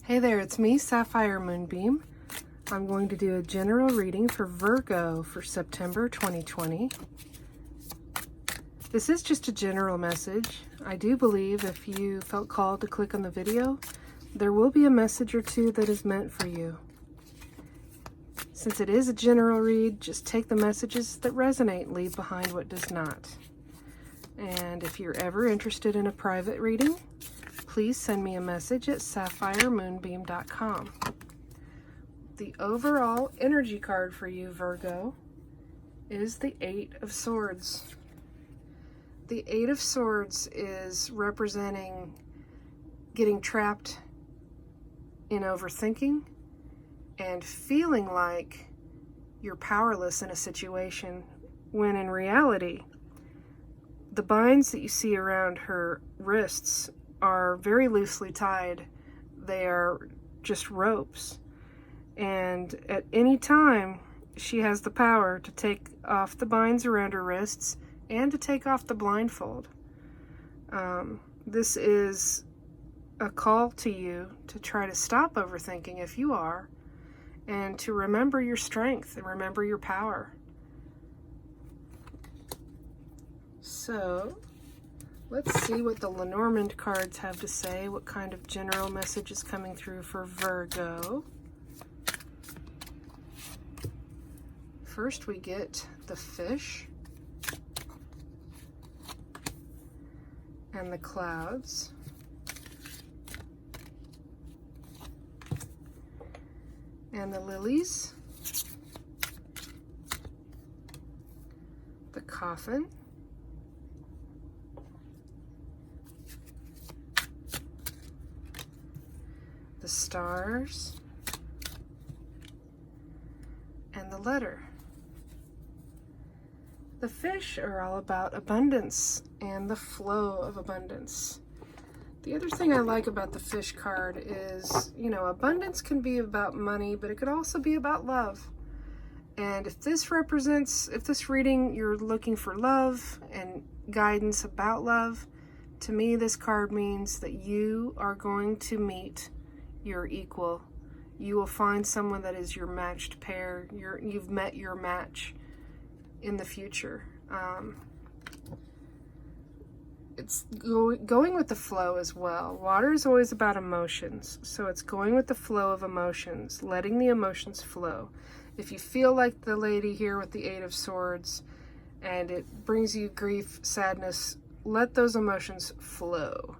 Hey there, it's me, Sapphire Moonbeam. I'm going to do a general reading for Virgo for September 2020. This is just a general message. I do believe if you felt called to click on the video, there will be a message or two that is meant for you. Since it is a general read, just take the messages that resonate and leave behind what does not. And if you're ever interested in a private reading, please send me a message at sapphiremoonbeam.com. The overall energy card for you, Virgo, is the Eight of Swords. The Eight of Swords is representing getting trapped in overthinking and feeling like you're powerless in a situation, when in reality, the binds that you see around her wrists are very loosely tied. They are just ropes. And at any time, she has the power to take off the binds around her wrists and to take off the blindfold. This is a call to you to try to stop overthinking if you are, and to remember your strength and remember your power. So, let's see what the Lenormand cards have to say, what kind of general message is coming through for Virgo. First we get the fish and the clouds. And the lilies, the coffin, the stars, and the letter. The fish are all about abundance and the flow of abundance. The other thing I like about the fish card is, abundance can be about money, but it could also be about love. And if this reading, you're looking for love and guidance about love, to me this card means that you are going to meet your equal. You will find someone that is your matched pair. You've met your match in the future. It's going with the flow as well. Water is always about emotions, so it's going with the flow of emotions, letting the emotions flow. If you feel like the lady here with the Eight of Swords and it brings you grief, sadness, let those emotions flow.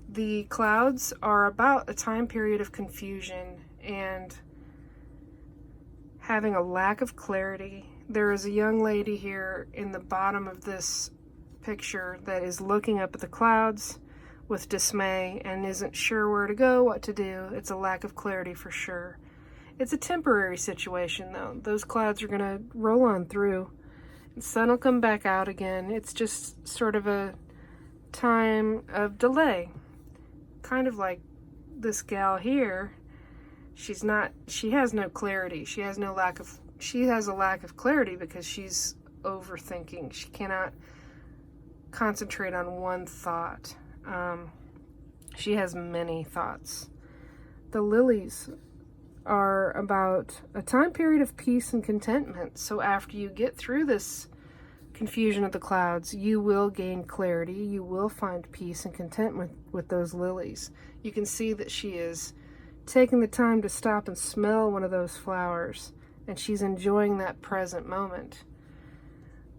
The clouds are about a time period of confusion and having a lack of clarity. There is a young lady here in the bottom of this picture that is looking up at the clouds with dismay and isn't sure where to go, what to do. It's a lack of clarity for sure. It's a temporary situation though. Those clouds are going to roll on through. The sun will come back out again. It's just sort of a time of delay. Kind of like this gal here. She has no clarity. She has a lack of clarity because she's overthinking. She cannot concentrate on one thought. She has many thoughts. The lilies are about a time period of peace and contentment. So after you get through this confusion of the clouds, you will gain clarity. You will find peace and contentment with those lilies. You can see that she is taking the time to stop and smell one of those flowers, and she's enjoying that present moment.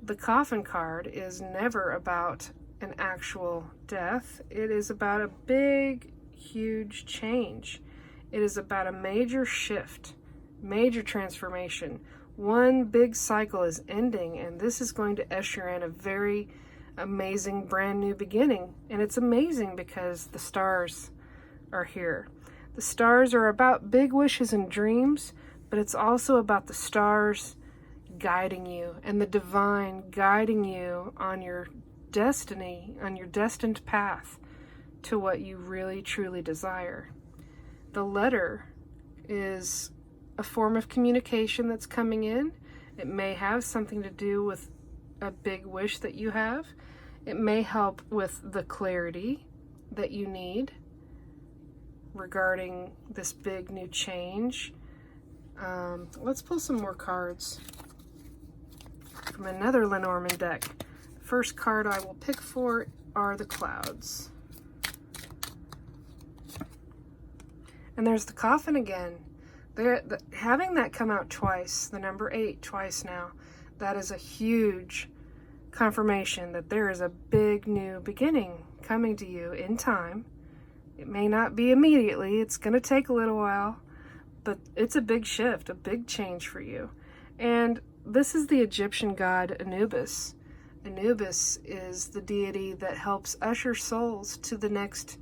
The coffin card is never about an actual death. It is about a big, huge change. It is about a major shift, major transformation. One big cycle is ending, and this is going to usher in a very amazing brand new beginning. And it's amazing because the stars are here. The stars are about big wishes and dreams, but it's also about the stars guiding you and the divine guiding you on your destiny, on your destined path to what you really truly desire. The letter is a form of communication that's coming in. It may have something to do with a big wish that you have. It may help with the clarity that you need regarding this big new change. Let's pull some more cards from another Lenormand deck. First card I will pick for are the clouds. And there's the coffin again. Having that come out twice, the number 8 twice now, that is a huge confirmation that there is a big new beginning coming to you in time. It may not be immediately, it's going to take a little while, but it's a big shift, a big change for you. And this is the Egyptian god Anubis. Anubis is the deity that helps usher souls to the next,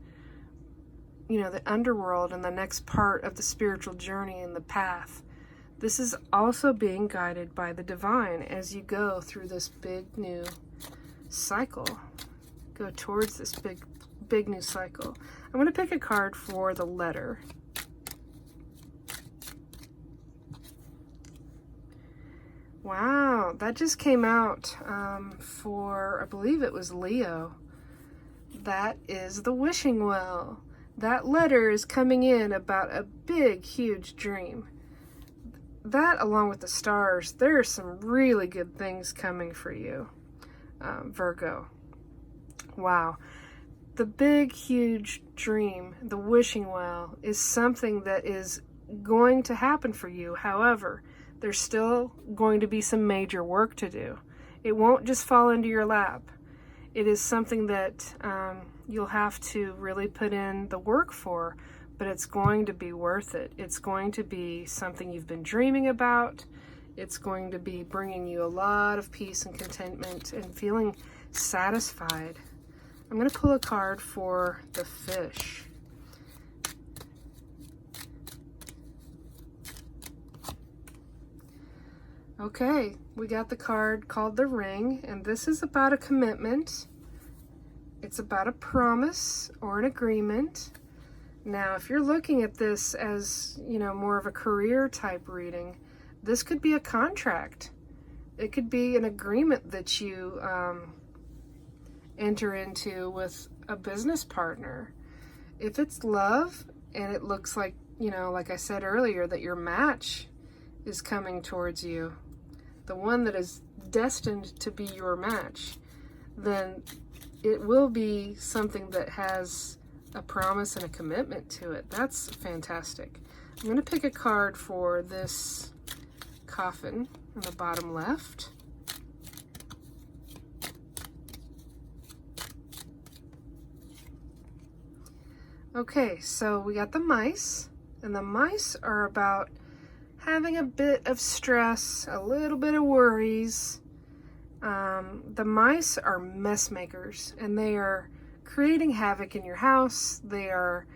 the underworld and the next part of the spiritual journey and the path. This is also being guided by the divine as you go through this big new cycle. Go towards this big new cycle. I'm going to pick a card for the letter. Wow, that just came out for, I believe it was Leo. That is the wishing well. That letter is coming in about a big, huge dream. That, along with the stars, there are some really good things coming for you, Virgo. Wow. The big, huge dream, the wishing well, is something that is going to happen for you. However, there's still going to be some major work to do. It won't just fall into your lap. It is something that you'll have to really put in the work for, but it's going to be worth it. It's going to be something you've been dreaming about. It's going to be bringing you a lot of peace and contentment and feeling satisfied. I'm going to pull a card for the fish. Okay, we got the card called the Ring, and this is about a commitment. It's about a promise or an agreement. Now, if you're looking at this as, more of a career type reading, this could be a contract. It could be an agreement that you enter into with a business partner. If it's love and it looks like, like I said earlier, that your match is coming towards you, the one that is destined to be your match, then it will be something that has a promise and a commitment to it. That's fantastic. I'm going to pick a card for this coffin on the bottom left. Okay, so we got the mice, and the mice are about having a bit of stress, a little bit of worries. The mice are mess makers, and they are creating havoc in your house. They are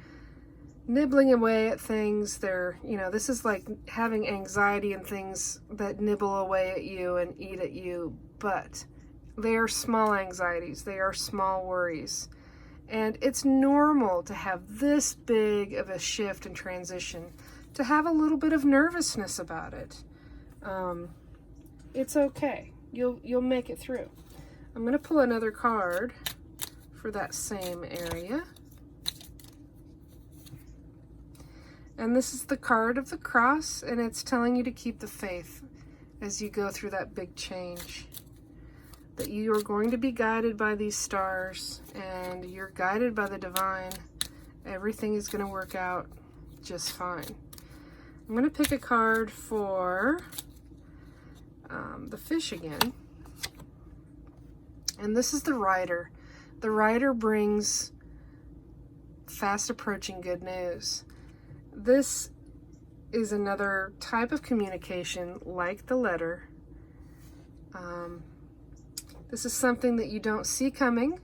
nibbling away at things. They're, this is like having anxiety and things that nibble away at you and eat at you, but they are small anxieties. They are small worries. And it's normal to have this big of a shift and transition, to have a little bit of nervousness about it. It's okay. You'll make it through. I'm going to pull another card for that same area. And this is the card of the cross, and it's telling you to keep the faith as you go through that big change. That you are going to be guided by these stars, and you're guided by the divine. Everything is going to work out just fine. I'm going to pick a card for the fish again. And this is the Rider. The Rider brings fast approaching good news. This is another type of communication like the letter. This is something that you don't see coming.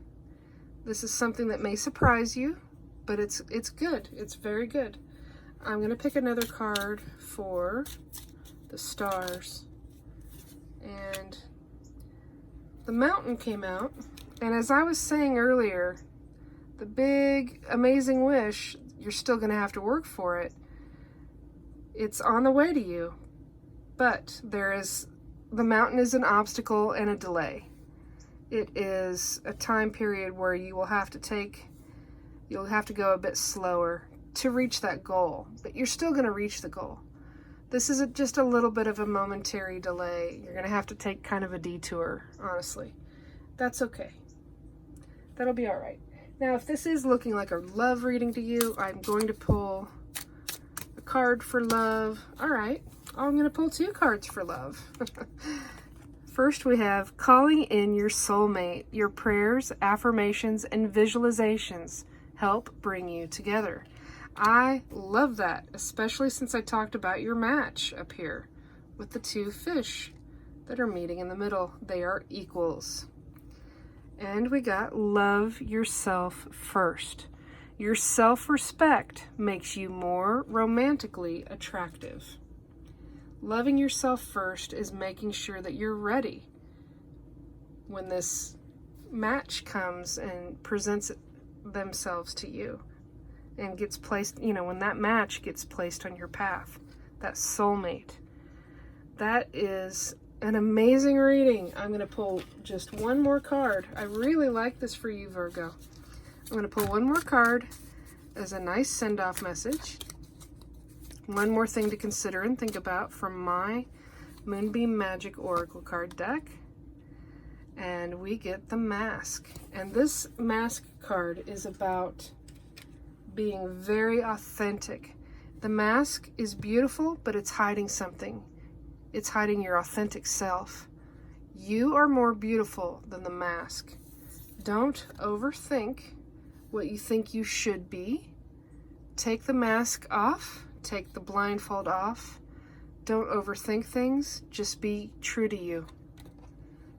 This is something that may surprise you, but it's good. It's very good. I'm going to pick another card for the stars. And the Mountain came out. And as I was saying earlier, the big, amazing wish, you're still going to have to work for it. It's on the way to you. But the mountain is an obstacle and a delay. It is a time period where you'll have to go a bit slower to reach that goal, but you're still going to reach the goal. This is just a little bit of a momentary delay. You're going to have to take kind of a detour, honestly. That's okay. That'll be all right. Now, if this is looking like a love reading to you, I'm going to pull a card for love. All right. I'm going to pull 2 cards for love. First, we have calling in your soulmate. Your prayers, affirmations, and visualizations help bring you together. I love that, especially since I talked about your match up here with the 2 fish that are meeting in the middle. They are equals. And we got love yourself first. Your self-respect makes you more romantically attractive. Loving yourself first is making sure that you're ready when this match comes and presents themselves to you and gets placed, you know, when that match gets placed on your path, that soulmate. That is an amazing reading. I'm going to pull just one more card. I really like this for you, Virgo. I'm going to pull one more card as a nice send-off message. One more thing to consider and think about from my Moonbeam Magick Oracle card deck. And we get the mask. And this mask card is about being very authentic. The mask is beautiful, but it's hiding something. It's hiding your authentic self. You are more beautiful than the mask. Don't overthink what you think you should be. Take the mask off. Take the blindfold off. Don't overthink things. Just be true to you.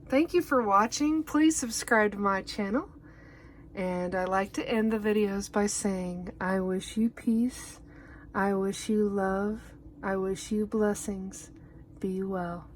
Thank you for watching. Please subscribe to my channel. And I like to end the videos by saying, I wish you peace. I wish you love. I wish you blessings. Be well.